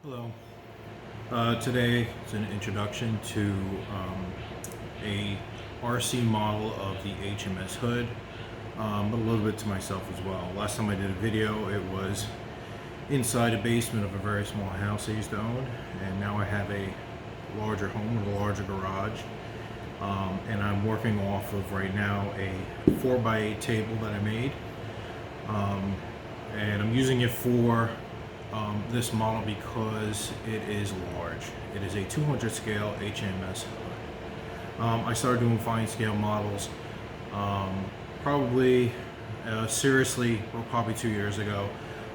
Hello. Today is an introduction to a RC model of the HMS Hood, but a little bit to myself as well. Last time I did a video, it was inside a basement of a very small house I used to own, and now I have a larger home with a larger garage. And I'm working off of right now a 4x8 table that I made, and I'm using it for this model because it is large. It is a 200 scale HMS Hood. I started doing fine scale models probably seriously, well, probably 2 years ago.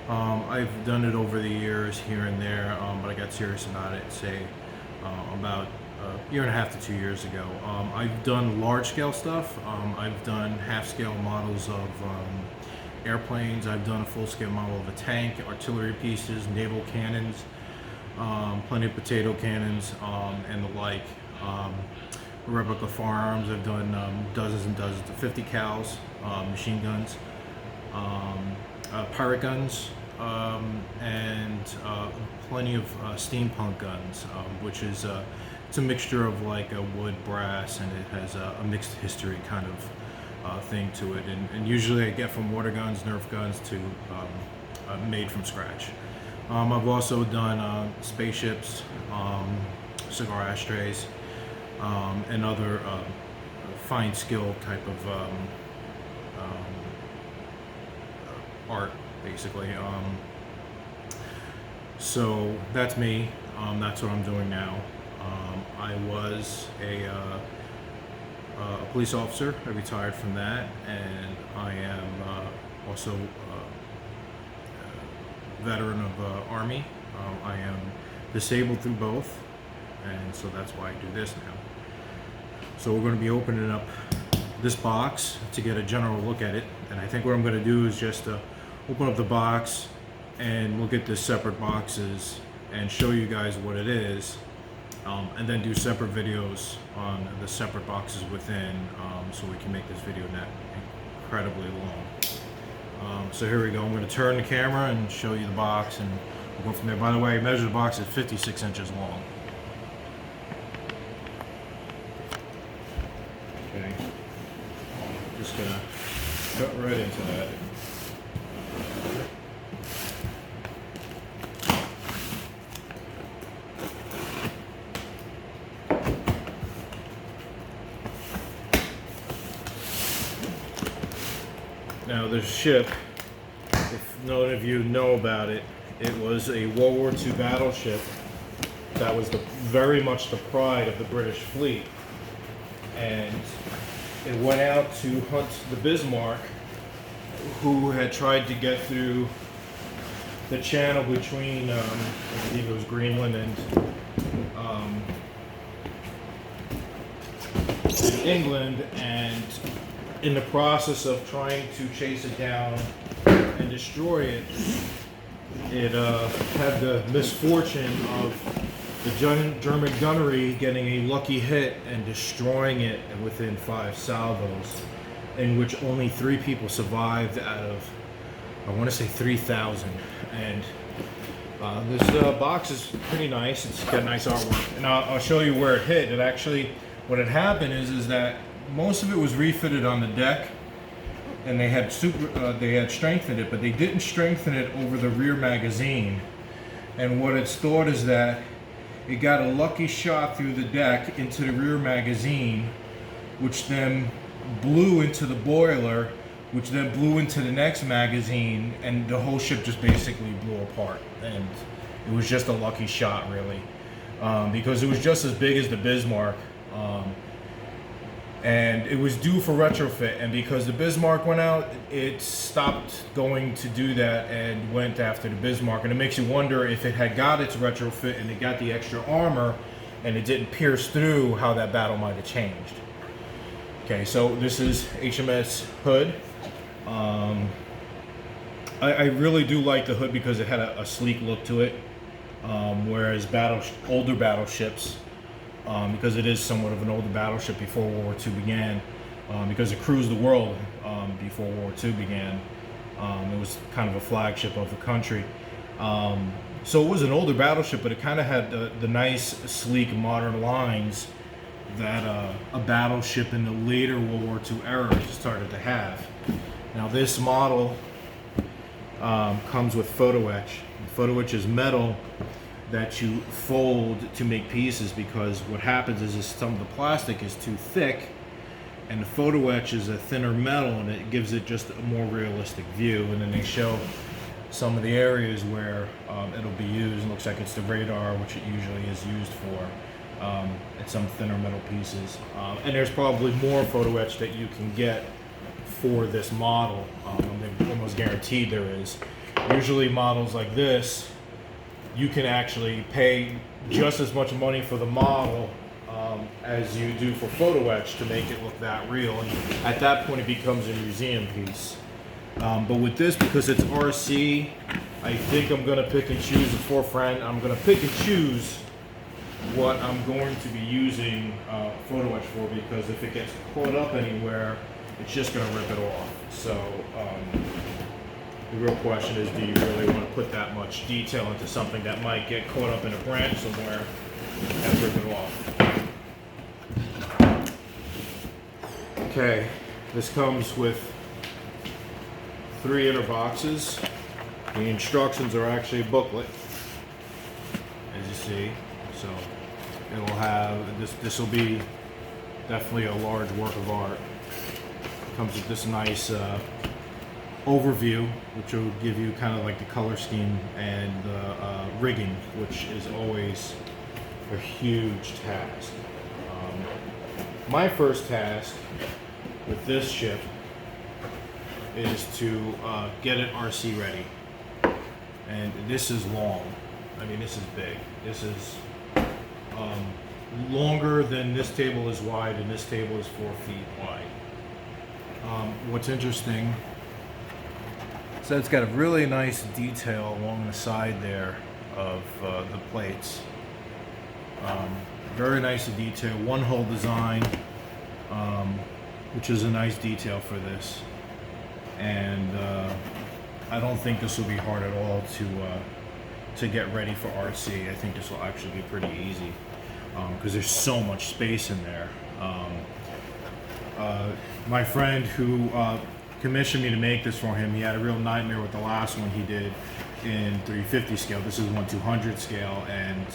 I've done it over the years here and there, but I got serious about it, say, about a year and a half to 2 years ago. I've done large scale stuff. I've done half scale models of airplanes. I've done a full-scale model of a tank, artillery pieces, naval cannons, plenty of potato cannons, and the like. Replica firearms. I've done dozens and dozens of 50 cals, machine guns, pirate guns, and plenty of steampunk guns, which is it's a mixture of like a wood, brass, and it has a mixed history kind of thing to it, and usually I get from water guns, Nerf guns to made from scratch. I've also done spaceships, cigar ashtrays, and other fine skill type of art, basically. So that's me. That's what I'm doing now. I was a police officer. I retired from that, and I am also a veteran of Army. I am disabled through both, and so that's why I do this now. So we're going to be opening up this box to get a general look at it, and I think what I'm going to do is just open up the box and look at the separate boxes and show you guys what it is. And then do separate videos on the separate boxes within, so we can make this video not incredibly long. So here we go. I'm going to turn the camera and show you the box, and we'll go from there. By the way, I measured the box at 56 inches long. Okay, just gonna cut right into that. Now this ship, if none of you know about it, it was a World War II battleship that was very much the pride of the British fleet. And it went out to hunt the Bismarck, who had tried to get through the channel between, I believe it was Greenland and England, and in the process of trying to chase it down and destroy it, it had the misfortune of the German gunnery getting a lucky hit and destroying it within 5 salvos, in which only 3 people survived out of, I want to say, 3,000. And this box is pretty nice. It's got nice artwork, and I'll show you where it hit. It actually, what had happened is that most of it was refitted on the deck, and they had strengthened it, but they didn't strengthen it over the rear magazine. And what it's thought is that it got a lucky shot through the deck into the rear magazine, which then blew into the boiler, which then blew into the next magazine, and the whole ship just basically blew apart. And it was just a lucky shot, really, because it was just as big as the Bismarck. And it was due for retrofit, and because the Bismarck went out, it stopped going to do that and went after the Bismarck. And it makes you wonder, if it had got its retrofit and it got the extra armor and it didn't pierce through, how that battle might have changed. Okay, so this is HMS Hood. I really do like the hood because it had a sleek look to it, whereas older battleships, because it is somewhat of an older battleship before World War II began, because it cruised the world before World War II began. It was kind of a flagship of the country. So it was an older battleship, but it kind of had the nice, sleek, modern lines that a battleship in the later World War II era started to have. Now this model comes with photo etch. Photo etch is metal that you fold to make pieces, because what happens is some of the plastic is too thick, and the photo etch is a thinner metal, and it gives it just a more realistic view. And then they show some of the areas where it'll be used. It looks like it's the radar, which it usually is used for, and some thinner metal pieces. And there's probably more photo etch that you can get for this model. I'm almost guaranteed there is. Usually models like this, you can actually pay just as much money for the model as you do for photo etch to make it look that real. And at that point, it becomes a museum piece. But with this, because it's RC, I think I'm going to pick and choose a forefront. I'm going to pick and choose what I'm going to be using photo etch for, because if it gets caught up anywhere, it's just going to rip it off. So the real question is, do you really want to put that much detail into something that might get caught up in a branch somewhere and rip it off? Okay, this comes with 3 inner boxes. The instructions are actually a booklet, as you see. So it'll have this will be definitely a large work of art. It comes with this nice overview, which will give you kind of like the color scheme and the rigging, which is always a huge task. My first task with this ship is to get it RC ready. And this is long. I mean, this is big. This is longer than this table is wide, and this table is 4 feet wide. What's interesting is that it's got a really nice detail along the side there of the plates. Very nice detail, one hull design, which is a nice detail for this. And I don't think this will be hard at all to get ready for RC. I think this will actually be pretty easy, because there's so much space in there. My friend who commissioned me to make this for him, he had a real nightmare with the last one he did in 350 scale. This is 1/200 scale, and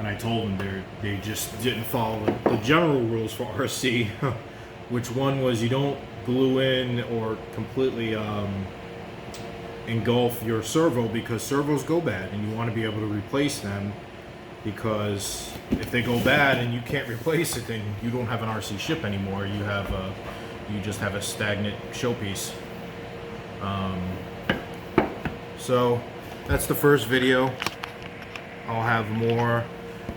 I told him they just didn't follow the general rules for RC, which one was you don't glue in or completely engulf your servo, because servos go bad and you want to be able to replace them, because if they go bad and you can't replace it, then you don't have an RC ship anymore. You just have a stagnant showpiece. So that's the first video. I'll have more,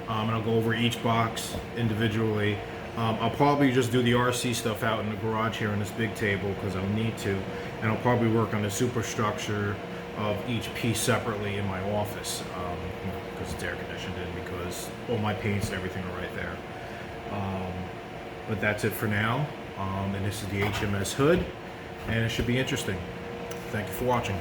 and I'll go over each box individually. I'll probably just do the RC stuff out in the garage here on this big table, because I'll need to, and I'll probably work on the superstructure of each piece separately in my office, because it's air conditioned and because all my paints and everything are right there. But that's it for now, and this is the HMS Hood, and it should be interesting. Thank you for watching.